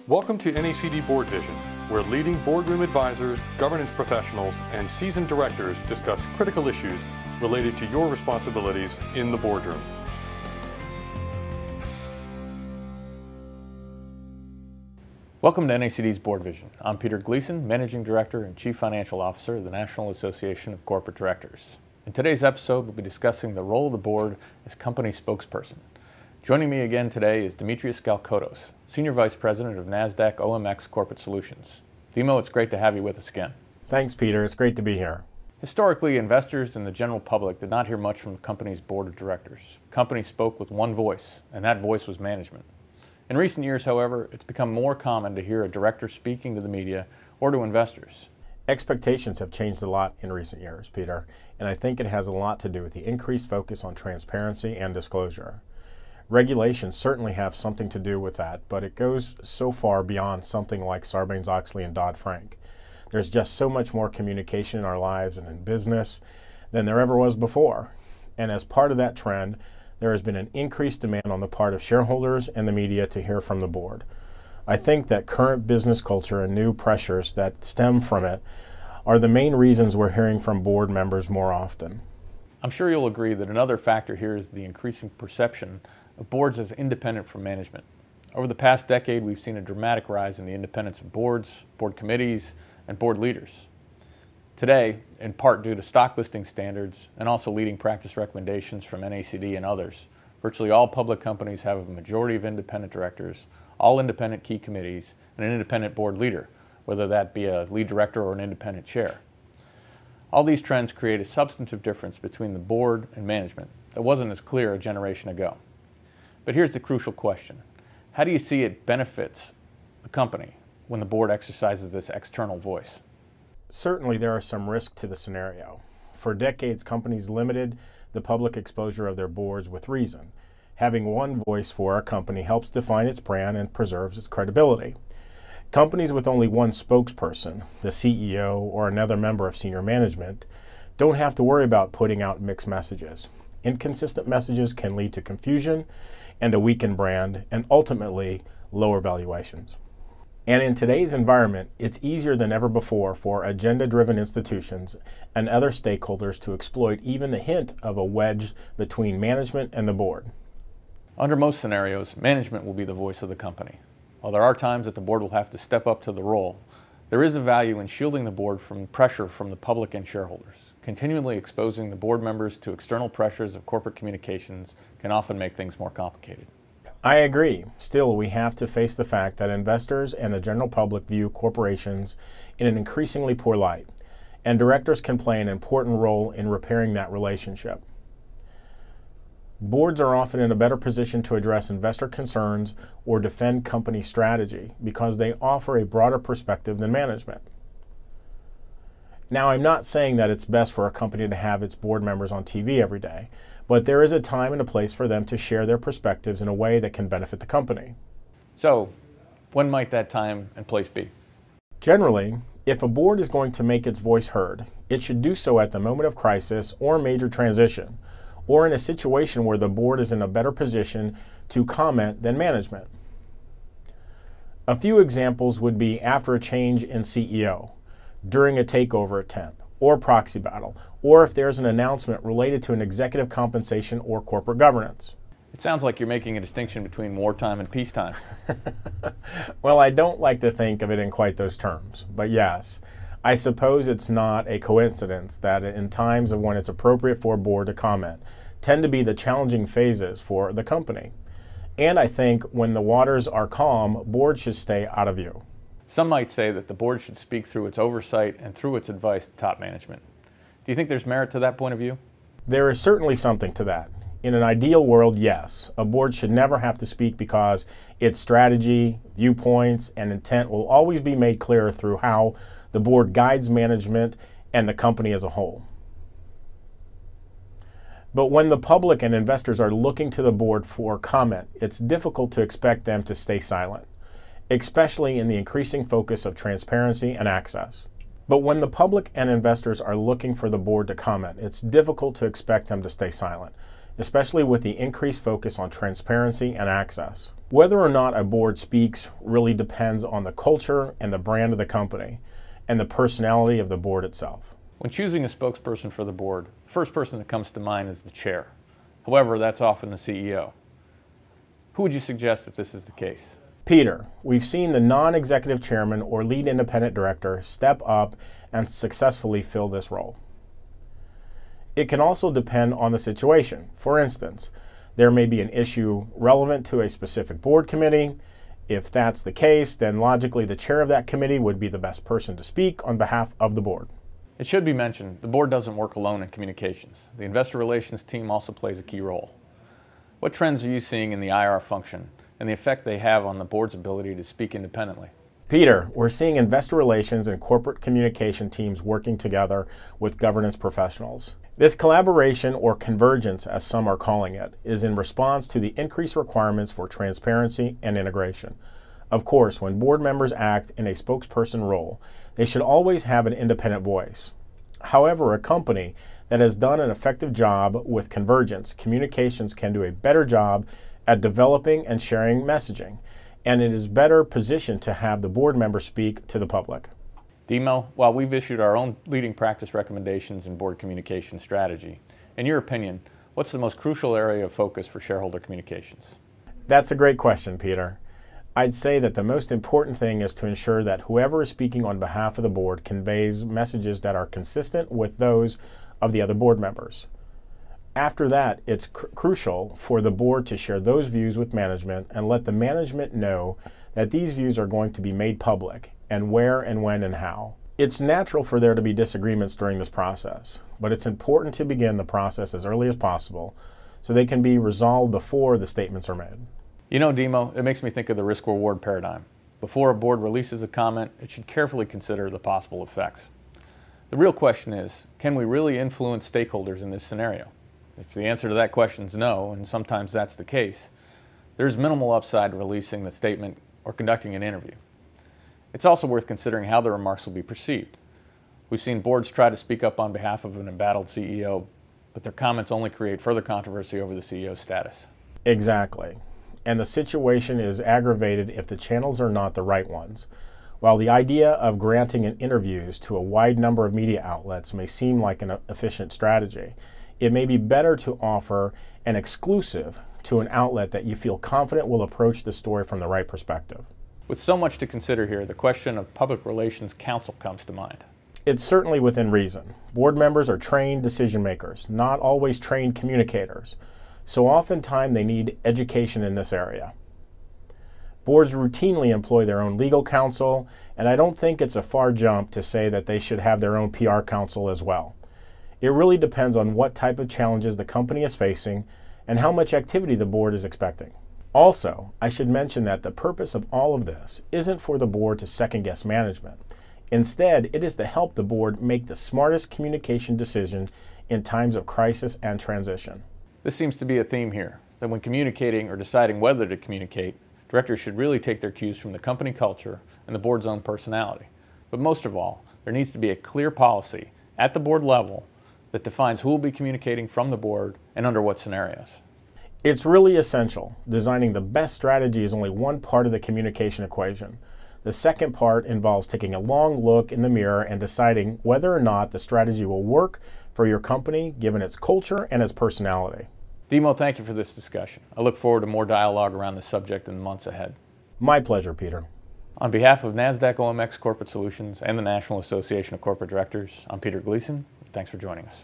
Welcome to NACD BoardVision, where leading boardroom advisors, governance professionals, and seasoned directors discuss critical issues related to your responsibilities in the boardroom. Welcome to NACD's BoardVision. I'm Peter Gleason, Managing Director and Chief Financial Officer of the National Association of Corporate Directors. In today's episode, we'll be discussing the role of the board as company spokesperson. Joining me again today is Demetrios Galkotos, Senior Vice President of NASDAQ OMX Corporate Solutions. Demo, it's great to have you with us again. Thanks, Peter. It's great to be here. Historically, investors and the general public did not hear much from the company's board of directors. The company spoke with one voice, and that voice was management. In recent years, however, it's become more common to hear a director speaking to the media or to investors. Expectations have changed a lot in recent years, Peter, and I think it has a lot to do with the increased focus on transparency and disclosure. Regulations certainly have something to do with that, but it goes so far beyond something like Sarbanes-Oxley and Dodd-Frank. There's just so much more communication in our lives and in business than there ever was before. And as part of that trend, there has been an increased demand on the part of shareholders and the media to hear from the board. I think that current business culture and new pressures that stem from it are the main reasons we're hearing from board members more often. I'm sure you'll agree that another factor here is the increasing perception of boards as independent from management. Over the past decade, we've seen a dramatic rise in the independence of boards, board committees, and board leaders. Today, in part due to stock listing standards and also leading practice recommendations from NACD and others, virtually all public companies have a majority of independent directors, all independent key committees, and an independent board leader, whether that be a lead director or an independent chair. All these trends create a substantive difference between the board and management that wasn't as clear a generation ago. But here's the crucial question. How do you see it benefits the company when the board exercises this external voice? Certainly there are some risks to the scenario. For decades, companies limited the public exposure of their boards with reason. Having one voice for a company helps define its brand and preserves its credibility. Companies with only one spokesperson, the CEO or another member of senior management, don't have to worry about putting out mixed messages. Inconsistent messages can lead to confusion and a weakened brand, and ultimately lower valuations. And in today's environment, it's easier than ever before for agenda-driven institutions and other stakeholders to exploit even the hint of a wedge between management and the board. Under most scenarios, management will be the voice of the company. While there are times that the board will have to step up to the role, there is a value in shielding the board from pressure from the public and shareholders. Continually exposing the board members to external pressures of corporate communications can often make things more complicated. I agree. Still, we have to face the fact that investors and the general public view corporations in an increasingly poor light, and directors can play an important role in repairing that relationship. Boards are often in a better position to address investor concerns or defend company strategy because they offer a broader perspective than management. Now, I'm not saying that it's best for a company to have its board members on TV every day, but there is a time and a place for them to share their perspectives in a way that can benefit the company. So, when might that time and place be? Generally, if a board is going to make its voice heard, it should do so at the moment of crisis or major transition, or in a situation where the board is in a better position to comment than management. A few examples would be after a change in CEO, during a takeover attempt or proxy battle, or if there's an announcement related to an executive compensation or corporate governance. It sounds like you're making a distinction between wartime and peacetime. Well, I don't like to think of it in quite those terms, but yes, I suppose it's not a coincidence that in times of when it's appropriate for a board to comment tend to be the challenging phases for the company. And I think when the waters are calm, boards should stay out of view. Some might say that the board should speak through its oversight and through its advice to top management. Do you think there's merit to that point of view? There is certainly something to that. In an ideal world, yes. A board should never have to speak because its strategy, viewpoints, and intent will always be made clearer through how the board guides management and the company as a whole. But when the public and investors are looking to the board for comment, it's difficult to expect them to stay silent, especially in the increasing focus of transparency and access. But when the public and investors are looking for the board to comment, it's difficult to expect them to stay silent, especially with the increased focus on transparency and access. Whether or not a board speaks really depends on the culture and the brand of the company and the personality of the board itself. When choosing a spokesperson for the board, the first person that comes to mind is the chair. However, that's often the CEO. Who would you suggest if this is the case? Peter, we've seen the non-executive chairman or lead independent director step up and successfully fill this role. It can also depend on the situation. For instance, there may be an issue relevant to a specific board committee. If that's the case, then logically the chair of that committee would be the best person to speak on behalf of the board. It should be mentioned, the board doesn't work alone in communications. The investor relations team also plays a key role. What trends are you seeing in the IR function and the effect they have on the board's ability to speak independently? Peter, we're seeing investor relations and corporate communication teams working together with governance professionals. This collaboration, or convergence as some are calling it, is in response to the increased requirements for transparency and integration. Of course, when board members act in a spokesperson role, they should always have an independent voice. However, a company that has done an effective job with convergence communications can do a better job at developing and sharing messaging, and it is better positioned to have the board member speak to the public. Demo, while we've issued our own leading practice recommendations in board communication strategy, in your opinion, what's the most crucial area of focus for shareholder communications? That's a great question, Peter. I'd say that the most important thing is to ensure that whoever is speaking on behalf of the board conveys messages that are consistent with those of the other board members. After that, it's crucial for the board to share those views with management and let the management know that these views are going to be made public and where and when and how. It's natural for there to be disagreements during this process, but it's important to begin the process as early as possible so they can be resolved before the statements are made. You know, Demo, it makes me think of the risk-reward paradigm. Before a board releases a comment, it should carefully consider the possible effects. The real question is, can we really influence stakeholders in this scenario? If the answer to that question is no, and sometimes that's the case, there's minimal upside to releasing the statement or conducting an interview. It's also worth considering how the remarks will be perceived. We've seen boards try to speak up on behalf of an embattled CEO, but their comments only create further controversy over the CEO's status. Exactly. And the situation is aggravated if the channels are not the right ones. While the idea of granting interviews to a wide number of media outlets may seem like an efficient strategy, it may be better to offer an exclusive to an outlet that you feel confident will approach the story from the right perspective. With so much to consider here, the question of public relations counsel comes to mind. It's certainly within reason. Board members are trained decision makers, not always trained communicators. So oftentimes they need education in this area. Boards routinely employ their own legal counsel, and I don't think it's a far jump to say that they should have their own PR counsel as well. It really depends on what type of challenges the company is facing and how much activity the board is expecting. Also, I should mention that the purpose of all of this isn't for the board to second-guess management. Instead, it is to help the board make the smartest communication decision in times of crisis and transition. This seems to be a theme here, that when communicating or deciding whether to communicate, directors should really take their cues from the company culture and the board's own personality. But most of all, there needs to be a clear policy at the board level that defines who will be communicating from the board and under what scenarios. It's really essential. Designing the best strategy is only one part of the communication equation. The second part involves taking a long look in the mirror and deciding whether or not the strategy will work for your company given its culture and its personality. Demo, thank you for this discussion. I look forward to more dialogue around this subject in the months ahead. My pleasure, Peter. On behalf of NASDAQ OMX Corporate Solutions and the National Association of Corporate Directors, I'm Peter Gleason. Thanks for joining us.